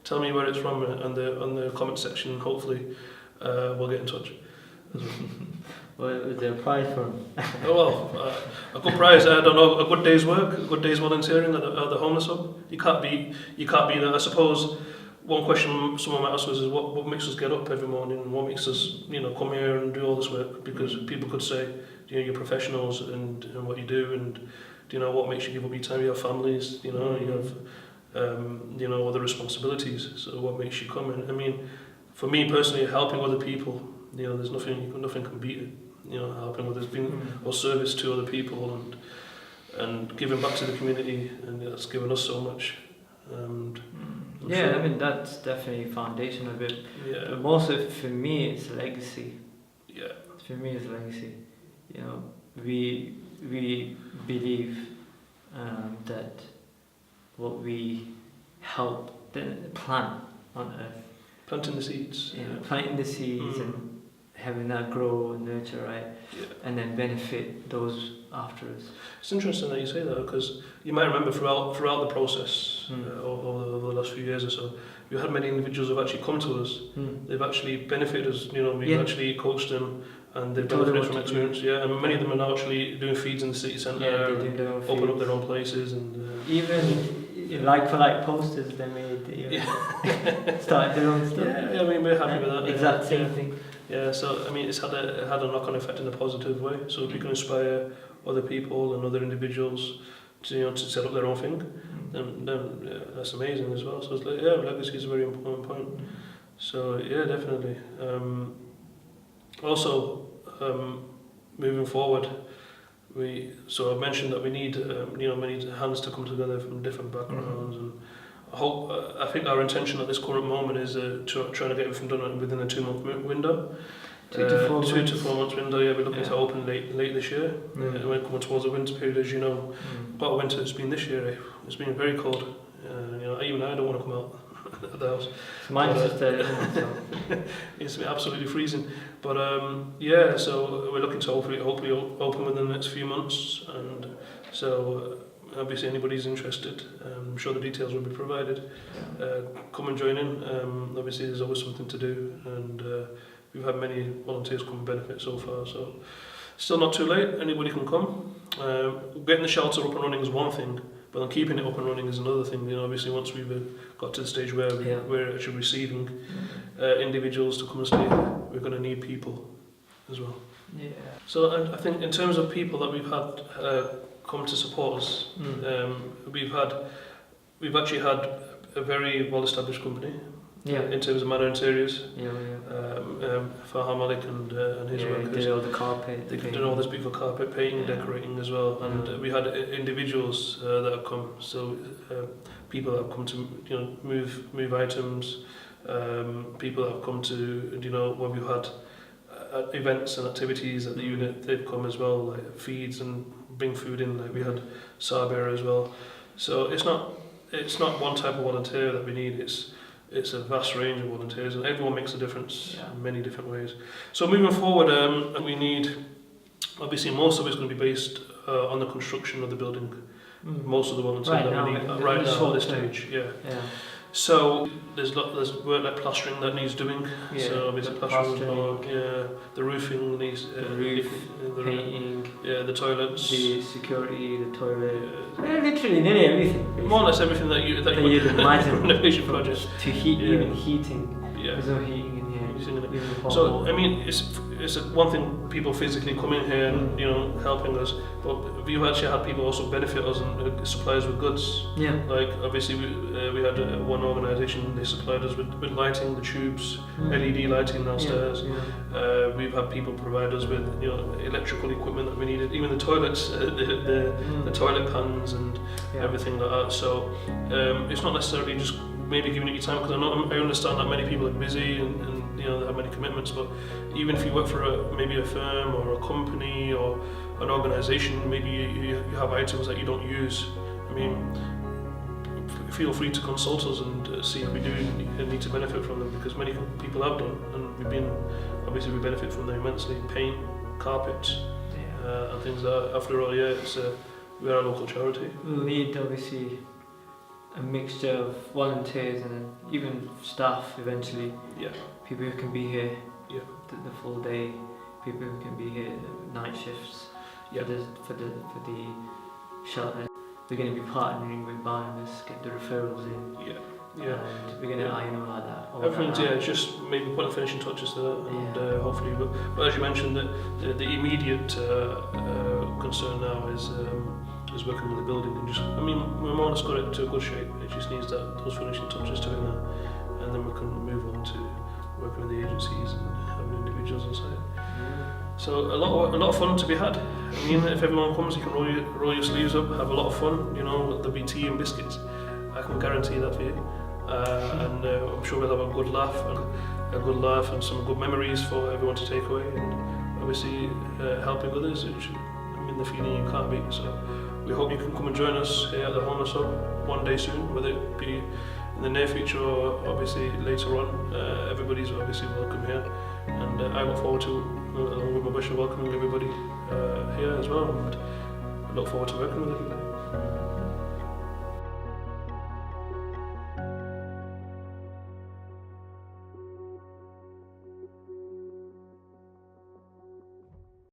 Tell me where it's from on the comment section, and hopefully we'll get in touch. Well, is there a prize for him? A good prize. I don't know. A good day's work, a good day's volunteering at the Homeless Hub. You can't be there. I suppose one question someone might ask us is what makes us get up every morning, and what makes us come here and do all this work? Because people could say you're professionals and what you do, and what makes you give up your time. You have families. You have other responsibilities. So what makes you come in? I mean, for me personally, helping other people. There's nothing can beat it. Helping others, being of service to other people, and giving back to the community, and that's given us so much. And I mean that's definitely foundation of it. Yeah. But mostly for me, it's legacy. Yeah. For me, it's legacy. We believe that what we help plant on earth. Planting the seeds. Planting the seeds and having that grow and nurture, right? Yeah. And then benefit those after us. It's interesting that you say that, because you might remember throughout the process over the last few years or so, we had many individuals who have actually come to us. They've actually benefited us. We've actually coached them and they've benefited from experience. Yeah, and many of them are now actually doing feeds in the city centre, open up their own places, and even like for like posters they made. Started their own stuff. Yeah, I mean we're happy with that. Exact same thing. Yeah, so I mean it's had a knock-on effect in a positive way. So if we can inspire other people and other individuals to set up their own thing, then that's amazing as well. So it's like, legacy is a very important point. So yeah, definitely. Also, moving forward, I mentioned that we need many hands to come together from different backgrounds, and I think our intention at this current moment is trying to get everything done within a 2-month window. 2 to 4 months. 2 to 4 months window. Yeah, we're looking to open late this year. We're coming towards the winter period, as you know. What a winter it's been this year. It's been very cold. Even I don't want to come out of the house. It's absolutely freezing. But so we're looking to hopefully open within the next few months, and so obviously anybody's interested, I'm sure the details will be provided. Come and join in. Obviously there's always something to do, and we've had many volunteers come and benefit so far, so still not too late, anybody can come. Getting the shelter up and running is one thing, but then keeping it up and running is another thing. Obviously once we've got to the stage where we're actually receiving individuals to come and stay, we're going to need people as well. Yeah. So I think in terms of people that we've had come to support us, we've actually had a very well-established company. In terms of Manor Interiors, Farham Malik and his workers. They did all the carpet. They did all this beautiful carpet painting, decorating as well, and we had individuals that have come. So people that have come to move items, people that have come to when we've had events and activities at the unit, they've come as well, like feeds and bring food in. Like we had Sabir as well. So it's not one type of volunteer that we need. It's a vast range of volunteers, and everyone makes a difference in many different ways. So moving forward, we need, obviously most of it's going to be based on the construction of the building. Most of the volunteers that we need right now at this stage. So there's work like plastering that needs doing. So obviously plastering, the roofing needs, the painting, the toilets, the security, the toilet, literally nearly everything. Basically. More or less everything that you'd imagine. Renovation project. To heat, even heating. There's no heating in here. So I mean, it's one thing people physically come in here and helping us, but we've actually had people also benefit us and supply us with goods. Like obviously we had one organisation, they supplied us with lighting, the tubes, LED lighting downstairs. We've had people provide us with electrical equipment that we needed, even the toilets, the toilet pans and everything like that. So it's not necessarily just maybe giving it your time, because I understand that many people are busy and they have many commitments, but even if you work for maybe a firm or a company or an organisation, maybe you have items that you don't use, I mean, feel free to consult us and see if we do need to benefit from them, because many people have done, and we benefit from them immensely. Paint, carpets, and things like that. After all, we are a local charity. We'll need obviously a mixture of volunteers and even staff eventually. People who can be here the full day, people who can be here night shifts for the shelter. We're going to be partnering with Barnabas, get the referrals in. And we're going to iron all that. Everything's it's just maybe putting finishing touches to that, and hopefully. But as you mentioned, the immediate concern now is working with the building, and we're more or less got it to a good shape. It just needs those finishing touches to it now, and then we can move on to working with the agencies and having individuals on site. So a lot of fun to be had. I mean, if everyone comes, you can roll your sleeves up, have a lot of fun. There'll be tea and biscuits. I can guarantee that for you. And I'm sure we'll have a good laugh and some good memories for everyone to take away. And obviously, helping others, the feeling you can't beat. So we hope you can come and join us here at the Homeless Hub one day soon, whether it be in the near future or obviously later on. Everybody's obviously welcome here, and I look forward to, along with Mubashir, welcoming everybody here as well, and I look forward to working with everybody.